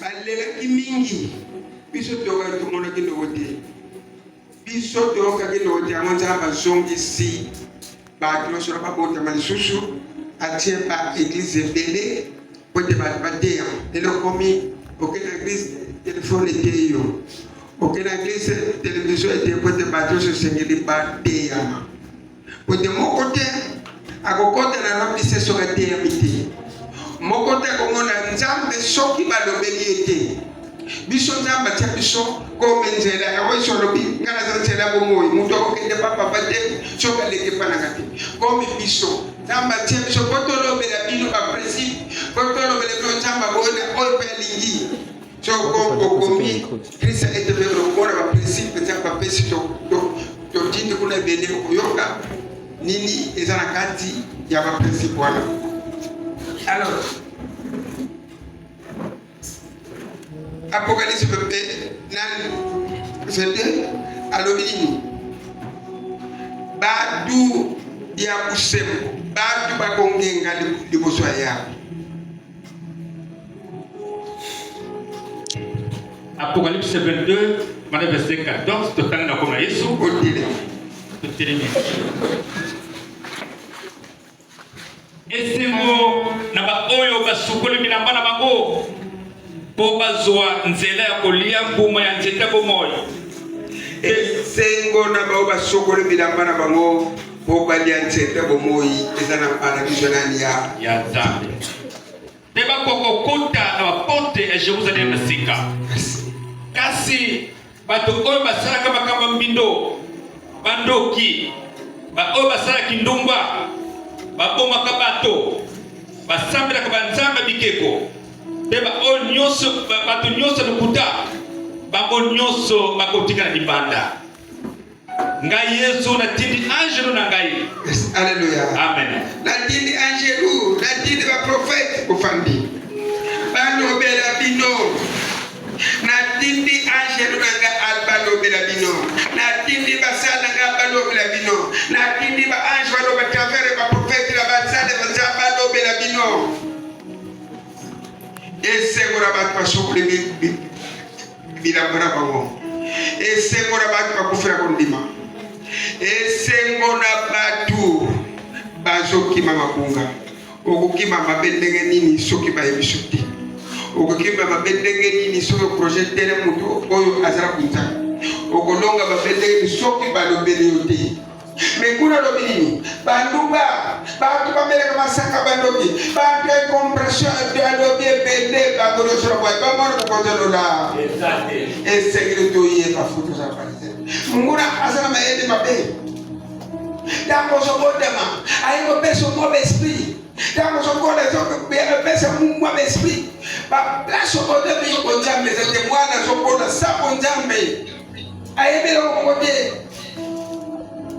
alela kimingi biso toka tumona kilote biso toka kilote amonza zongi si ba kilo sura ba bota malisusu atie ba église belé pote ba batea elo komi aucune église téléphone était yo aucune église télévision était pote ba to se sengeli batea pote mokote akokote na rabi se so batea miti mokote komona nzambe soki balobeli ete biso nzamba tia biso ko menzela ya weso lobi ngala za nzela bomoyi mutu akokende papa bate soka leke panakati ko biso nzamba tia biso ko to lobela bino ba principe ko to lobela bino nzamba bona o pelingi so ko komi Krista ete bero bona ba principe nzamba pesi to tindi kuna bene ko yoka nini ezana kati ya ba principe wana. Alors Apocalypse verset alobini badu ya kusem badu bakongenga liboso ya Apocalypse 22 verset 14 tokana na koma Yesu otile tutelemi esengo na ba oyo basukoli bilamba na bango po bazwa nzela ya kolia mbuma ya nzete bomoyo esengo na ba basukoli bilamba na bango po balia nzete bomoyi ezana paradiso nani ya Nzambe te bakokokota na baporte ya Jerusalem na sika kasi bato oyo basalaka makamba mbindo bandoki ba oyo basalaki ndumba babomaka bato basambelaka banzambe bikeko te ba oyo nyonso bato nyonso lokuta bango nyonso bakotika na libanda ngai Yesu natindi angelo na ngai. Alléluia, amen. natindi angelo natindi ba prophète kufandi bano bela bino natindi angelo na ngai albano bela bino natindi basala ngai albano bela bino natindi ba ange bano ba travers ba prophète la basala bazabano bela bino esengora ba pasokole bilambara bango esengora ba bakufira kondima esengona batu bazokima makunga okukima mabendenge nini soki bayebisuti okukima mabendenge nini soki projet tere mutu oyo azara kunza okolonga mabendenge soki balobeli yote mekuna lobini bandumba batu bameleka masaka bandoki batu compression de alobi ebende bagolosora kwa bamona kukonzolola esengeli toye bafutu za palise munguna asana maende mabe tango sokotema ayo beso mo esprit tango sokola beso mo esprit ba place sokotema ko jambe zete mwana sokola sabo njambe ayebelo kokote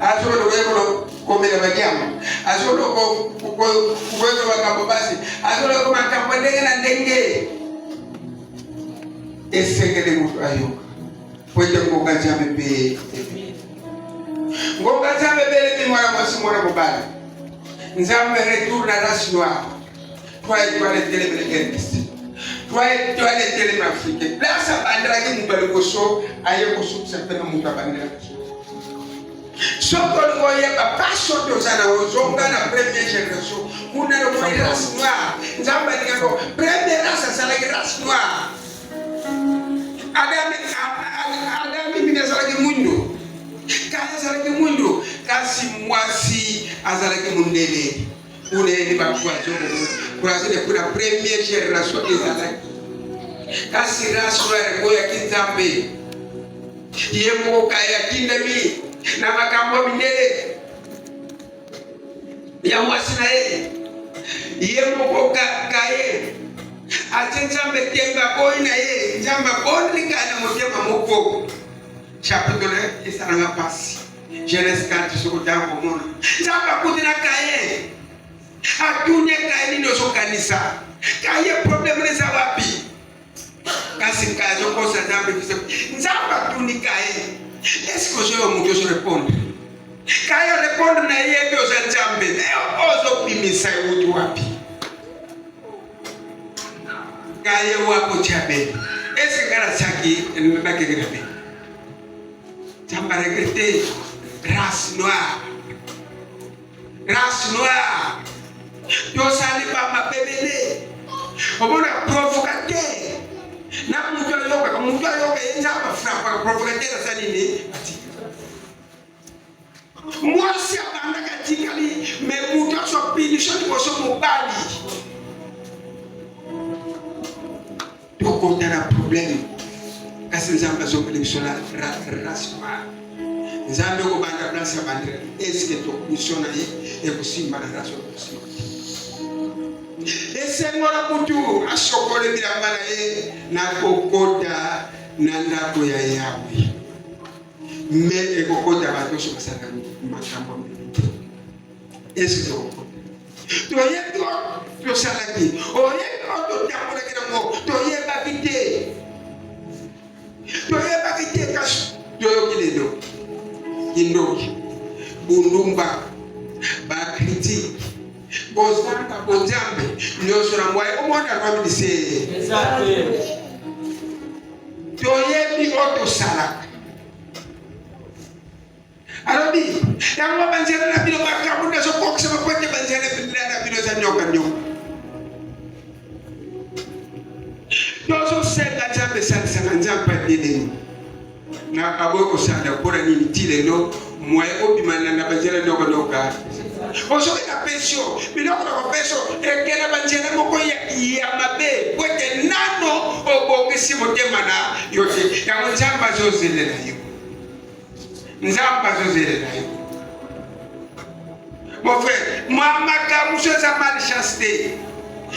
azolo weko komela bagiamo azolo ko weko bakambo basi azolo ko makambo ndenge na ndenge esengele mutu ayo pote ko gajame be ngoka jambe bele ni mwana mwana mobali nzambe retourne à race noire toi les télémécanistes toi les télémafricains là ça bandra ki mubali ko so aye ko so sepena muta bandra sokol ngoye ba paso to sana ozonga na première génération kuna no race noire nzambe ni ko première race ça la race noire Adam mimi nazalaki mundu kaya zalaki mundu kasi mwasi azalaki mundele une ni bakwazo kuna première génération ezalaki kasi race ngo ya kinzambe yemo kaya kindami na makambo mindele ya mwasi na yemo kaye atenjambe tenga boina njamba bonli kana mutema moko chapitre esaranga pasi Genèse 4 soko dango mona njamba kudina kaye atune kaye ndio sokanisa kaye problem ni wapi kasi kazo kosa njamba njamba tuni kaye est-ce que je vais me répondre kaye répondre na yeye ndio njamba leo ozo pimisa utu wapi ngaye wapo chabe ese ngara saki mbake grabe chamba regrete race noire yo sali pa mabebele obona provocateur na mtu yoka yenza pa fra provocateur sali ni moi si abanda katikali mais mutu so pinition ko so mobali donc on a un problème kasi nzamba zo collectiona race nzambe ko banda place ya bandre est-ce que to kushona e kusimba na race kusimba ese ngora mutu ashokole bilambala na kokota na ndako ya yawe me e kokota batosho basaka makambo mbili ese to to yeto to salaki o yeto to tamona kina to yeba kite kas yo kiledo kindo bundumba ba critique bozanga bozambe nyosora mwaye omona family se exactly to yebi auto salak arabi yango banjera na bino bakabunda so kokse bakwete banjera na bino za nyoka Yoso senda jambe sana njamba dini na aboko sada kora ni tile no mwae obimana na banjera noka oso ka pesho biloko na pesho ekela banjera moko ya mabe kwete nano obongisi motema na yote ya njamba zozele na yo mon frère mama ka muso za malchance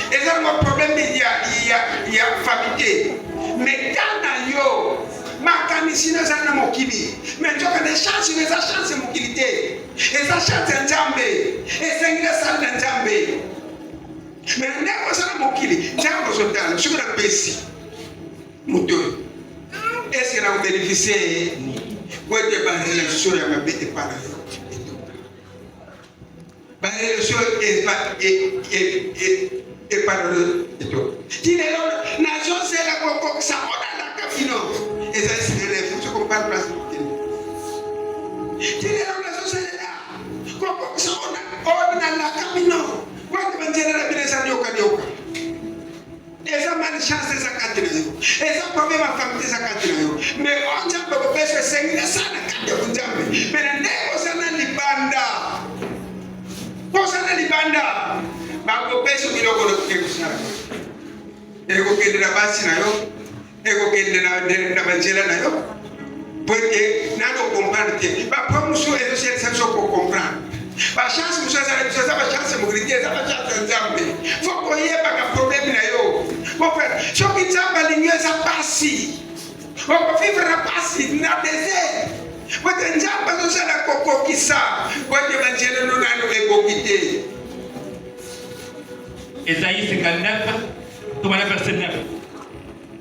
et ça mon problème il y a famille mais kana yo makanisina sana mokili mais tu as des chances mais ça chance mokilité et ça chance nzambe et sengila sana nzambe mais ndako sana mokili nzambe zotala sukuna pesi muto est-ce que na bénéficier kwete ba relation ya mabete pana ba relation et par et tout. Tinelo nation c'est la coco ça on a la cafino et ça c'est le faut qu'on parle place. Tinelo nation c'est là coco ça on a la cafino. Quand on dit la belle ça nyoka. Et ça mal chance ça katina yo. Et ça problème à famille ça katina yo. Mais on tient pas pour faire ça ça na katia kunjambe. Mais ndeko sana libanda. Ko sana libanda. Bango peso kiloko no kekusana ego kendera basi nayo ego kendera na banjela nayo porque nado comprendre ba promotion et social ça ko comprendre ba chance muso ça ba chance mo griter ça ba chance nzambe faut ko yeba ka problème nayo mon frère choki nzamba linyo ça passi on peut vivre na passi na désert wote nzamba zo sana kokokisa wote banjela no nano ego kité Esaïe 59, tumana verset 9.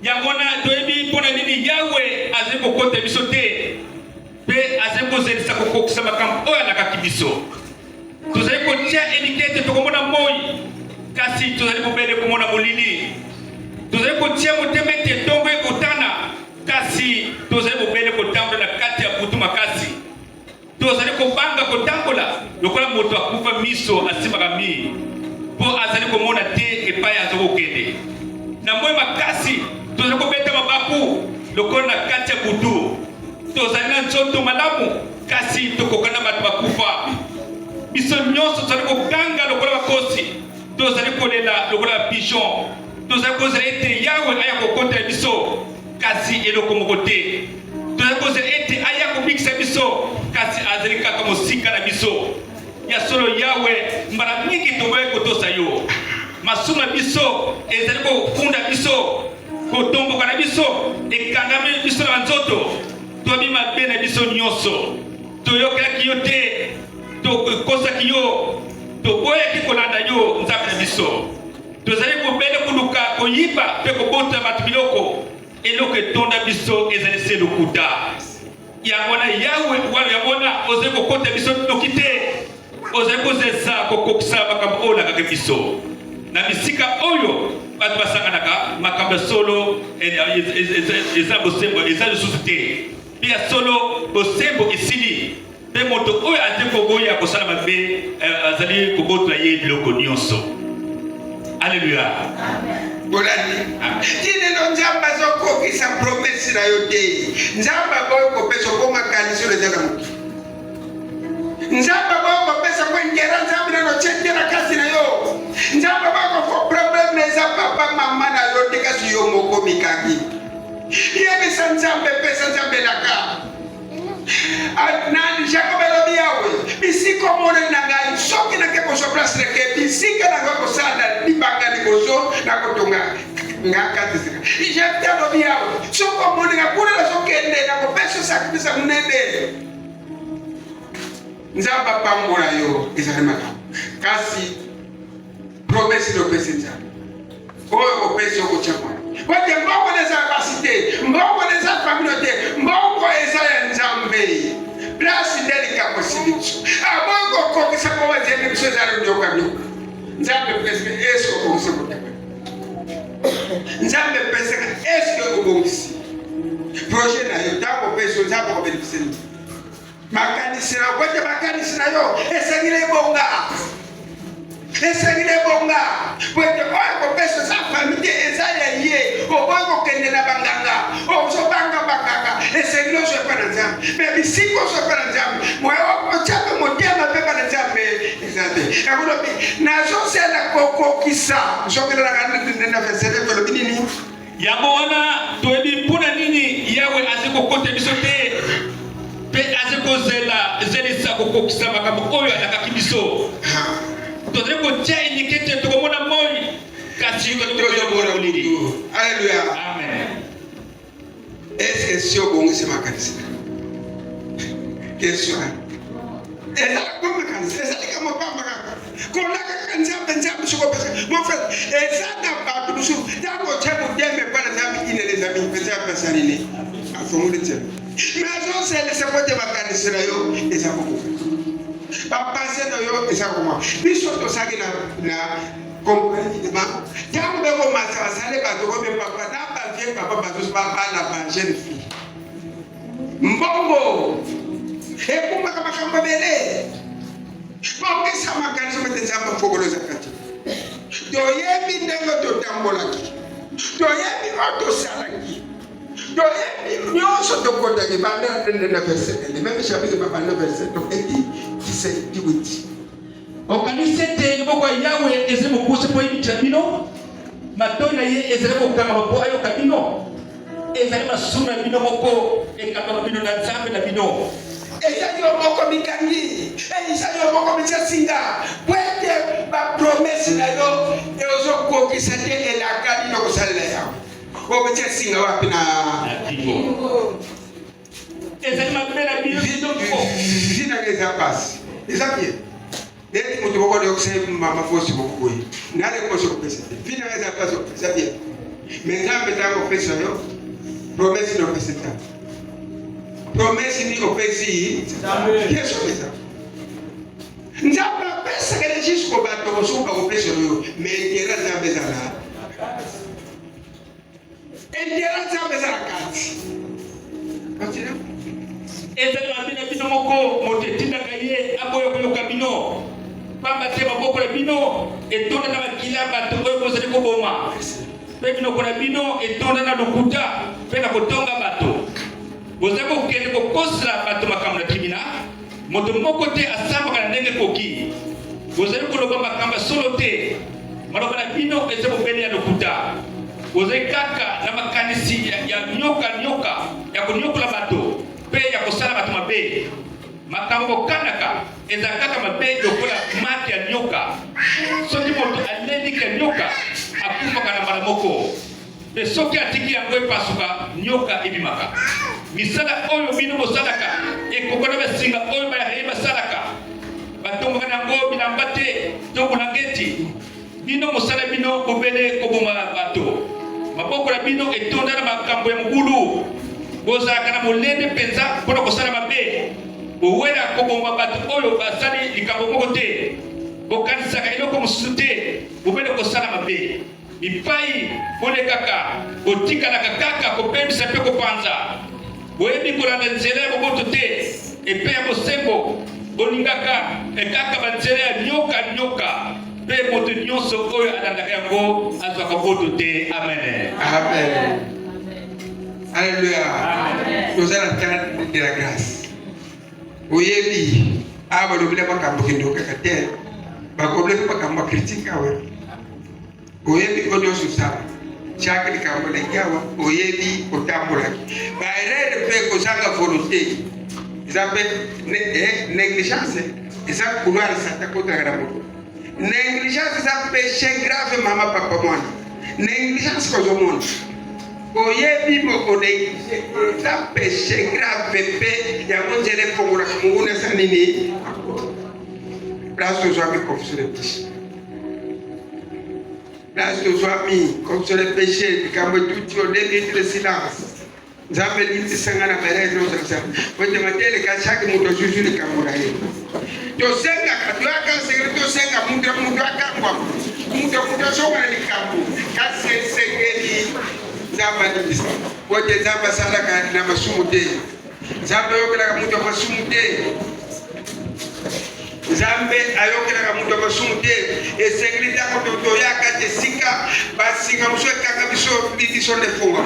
Yangona toebi pona nini Yahweh azeko kote biso te pe azeko zelisa kokokisa makambo oyo na kakibiso. Tozali kotia étiquette tokomona moi kasi tozali kobele komona molili. Tozali kotia motema ete tongo ekotana kasi tozali kobele kotambola na kati ya butu makasi. Tozali kobanga kotambola lokola moto akufa miso asimaka mi. Po azali komona te epai azokokende na moyo makasi tozali kobeta mabaku lokola na kati ya butu tozali na nzoto malamu kasi tokokana bato bakufa biso nyonso tozali koganga lokola bakosi tozali kolela lokola pigeon tozali kozela ete Yawe aya kokota biso kasi eloko moko te tozali kozela ete aya kobikisa biso kasi azali kaka mosika na biso ya solo Yawe mbara mingi toboye kotosa yo masuma biso ezali kofunda biso kotomboka na biso ekangami biso na nzoto tobima be na biso nyonso toyokelaki yo te tokosaki yo toboyaki kolanda yo nzambe na biso tozali kobele koluka koyiba mpe kobota bato biloko eloko etonda biso ezali se lokuta yango na Yawe wana yamona ozali kokota biso noki te ozali kozesa kokokisa makambo oyo nakaka biso na bisika oyo bato basanganaka makambo solo eza bosembo eza lisusu te pia solo bosembo esili mpe moto oyo ate koboya kosala mabe azali kobotola ye biloko nyonso. Alleluya. Bolani tineno nzambe azokokisa promesi na yo te. Nzambe boyo kopesa komakanisi oyo ezaka moki. Nzambe boyo kopesa kwengera nzambe nano chendera kasi na yo. Nzambe boyo kofo probleme eza papa mama na yo te kasi yo moko mikaki. Yebisa nzambe pesa nzambe laka. Nani Jacob elobi yawe bisiko mona na ngai soki na ke koso place na ke bisika na ko sala libanga ni koso na kotonga ngaka tisika ijete elobi yawe soko mona na kuna na sokende na ko peso sakrifisa munene nzamba pambola yo izalema kasi promesse no pesinza oyo opesi okochama wote mbongo neza basite mbongo neza communauté mbongo eza ya nzambe place ndeli ka possibilité abongo ko kisa ko wazeni biso za ndoka ndoka nzambe pesa esko ko kisa ko nzambe pesa esko ko bongisi projet na yo tako peso nzambe ko bénéficier makanisi na wote makanisi na yo esengile bonga esengile bonga wote ko peso sa famille ezaya ye obongo kende na banganga ozo banga banganga esengile so pa na nzambe mais bisiko so pa na nzambe moyo ochape motema pe pa na nzambe ezate akulo nazo sela kokokisa njokela na fesele ko binini yango wana toyebi mpona nini yawe azikokote biso te pe azikozela zelisa kokokisa makambo oyo alakaki biso tozali kotia enikete tokomona moi kasi tokomona molili. Alleluya. Amen. Est-ce que si obongisi makanisi question eza kama kanisa eza kama pamba kaka konaka kanzambe nzambe soko pesa mon frère eza na bato biso tango chamo deme pana nzambe ine les amis pesa pesa nini afongole tse mais on sait les sapote makanisi na yo eza koko bapase na yo eza koma biso tosaki na complètement tango beko masala bato ko be papa na ba vie papa bato ba na ba jeune fille mbongo ekuma kama kama bele bonke sama kanisa mtenzamba fogolo zakati to yebi ndengo to tambolaki to yebi auto salaki to yebi nyonso to kota ki banda na verset le même chapitre papa na verset to edi 17 18 okanisete liboko yawe ezemo kuse po ibita bino matona ye ezemo kama po ayo kabino ezali masuna bino moko ekatona bino na nzambe na bino ezali moko mikangi ezali moko michasinga pwete ba promesse na yo ezo kokisa te elaka dino kosalela yawe o michasinga wapi na ezali mabela bino vina ngeza pasi ezapie deti mutu boko de okse mama fosi boko nale ko so pesa vina ngeza pasi ezapie menzambe tango pesa yo promesse no pesa ta promesse ni opesi yesu pesa nzamba pesa kele jisko bato kosuka opesi yo mentera nzambe zala entera nzambe zala kati continue ezali mabina bino moko motetindaka ye aboyo koyoka bino pamba te maboko na bino etonda na bakila bato oyo bozali koboma mpe binoko na bino etonda na lokuta mpe na kotonga bato bozali kokende kokosela bato makambo na tribina moto moko te asambaka na ndenge koki bozali koloba makambo solo te maloba na bino eza bobele ya lokuta bozali kaka na makanisi ya nyoka ya konyokola bato mpe ya kosala bato mabe makambo kokandaka eza kaka mabe lokola mate ya nyoka soki moto alendika nyoka akufaka na mbala moko mpe soki atiki yango epasuka nyoka ebimaka misala oyo bino bosalaka ekokona basinga oyo bayaye basalaka batongaka nango bilamba te to bulangeti bino mosala bino bobele koboma bato maboko na bino etonda na makambo ya mobulu bozalaka na molende mpenza mpona kosala mabe bowela koboma bato oyo basali likambo moko te bokanisaka eloko mosusu te bobele kosala mabe mipai mone kaka otika na kaka kopemisa pe kopanza webi kolanda nzela ya moto te epe ya bosembo boningaka ekaka banzela ya nyoka pe moto nyonso oyo alandaka yango azwaka moto te. Amen. Amen. Alléluia. Nous allons attendre de la grâce. Oyebi aba lobile makambo kindoka kate bakoble makambo kritika we oyebi onyo susaba chakri kambo lengawa oyebi otambola ba erere pe ko sanga volonté zabe négligence eza couloir sata contre la mort négligence ça péché grave mama papa mwana négligence ko zo monde oyebi mo onégligé ça péché grave pe ya monjele fongola munguna sanini place de joie confession de péché place de joie confession de péché quand tout au début de silence Zambe limiti sangana bere no sasa. Wote matele ka shaki muto susuri kamura hii. To senga katwa ka segre to senga muto akangwa. Muto soka ni kambu. Ka sengeli zamba limiti. Wote zamba sala ka na masumu de. Zamba yokela muto masumu de. Zambe ayokela ka muto masumu de. E segre ta ko to yaka te sika basinga muswe kaka biso biso de fonga.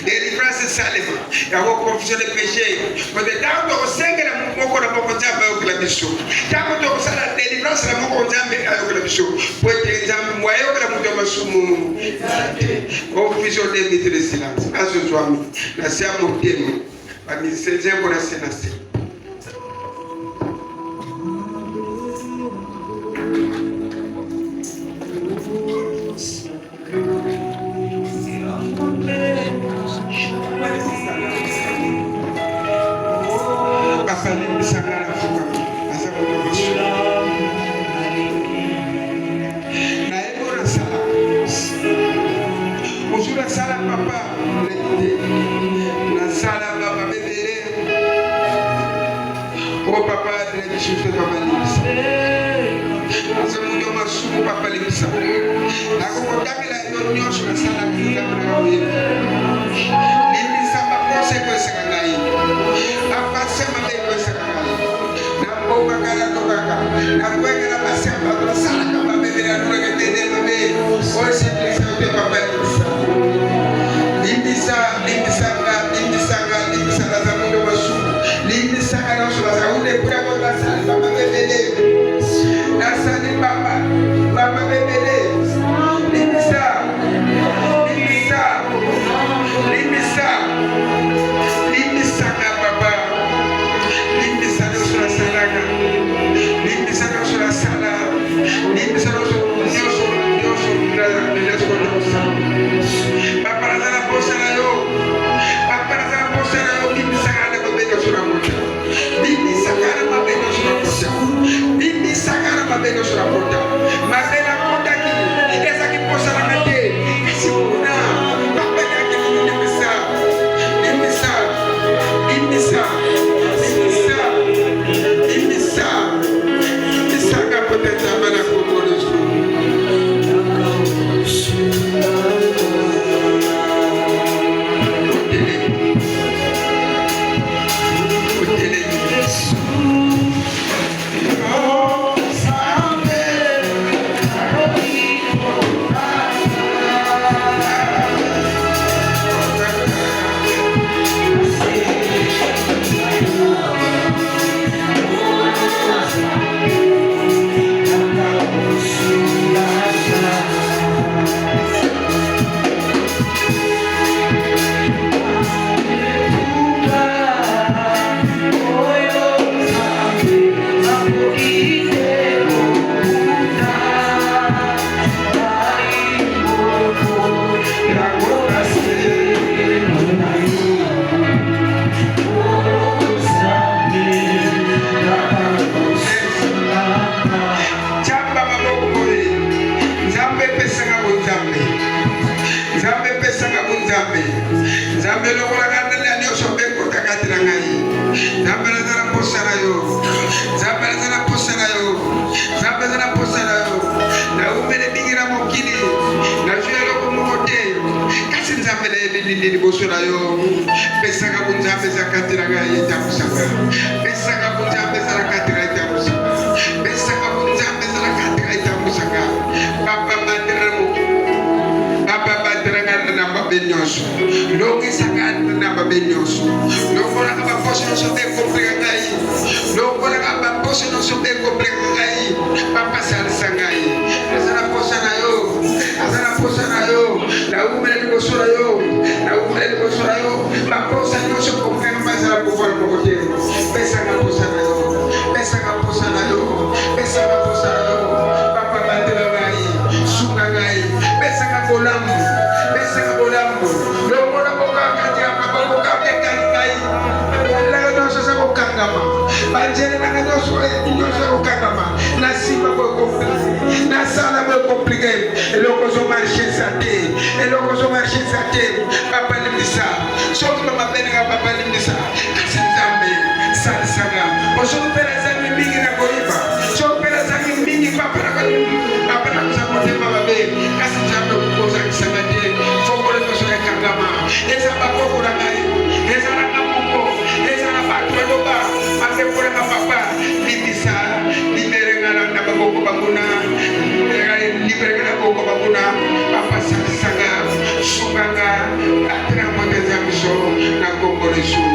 Délivrance salve. Ya ko confession de péché. Ko de tanto ko sengela moko na moko zamba ayokela biso. Tanto to sala délivrance na moko zambe ayokela biso. Pote zambe ayokela muto masumu. Confession de mettre le silence. Aso zwami. Na sia motema. Ba mi senze ko na senase. Zambe lo wala kandale ani osombe ko takatira ngai. Zambe la zara posara yo. Zambe la zara posara yo. Zambe la zara posara yo. Na umele bingira mokili. Na jelo lili bosora yo pesa ka bunja pesa katira ga yeta musaka pesa ka bunja pesa katira yeta musaka pesa ka bunja pesa katira yeta musaka papa badra na babenyoso longi saka na babenyoso longo na ba poso so te komplika ngai longo na ba poso so te komplika ngai papa sal sangai asana posa na yo la umele bosora yo ba posa no so komplika ba sala po por pote pesa ka posa na yo papa badra ngai sunga ngai pesa ka bolambo longo na boka katia papa boka kai la no so sa boka ngama banjere na no so okangama na simba ko compliqué na sala ko compliqué eloko zo marché sate papa limisa so ko mabene papa limisa kasi nzambe salisanga oso pera zangi mingi na koiba so pera zangi mingi papa na sa kote mabe kasi nzambe ko za kisangate fokole ko so ekangama eza bakoko na ngai eza na kamuko eza na batoloba ate pora na papa limisa liberenga na bakoko bakuna liberenga bakoko bakuna papa salisanga sunganga atra moteza miso na kongole su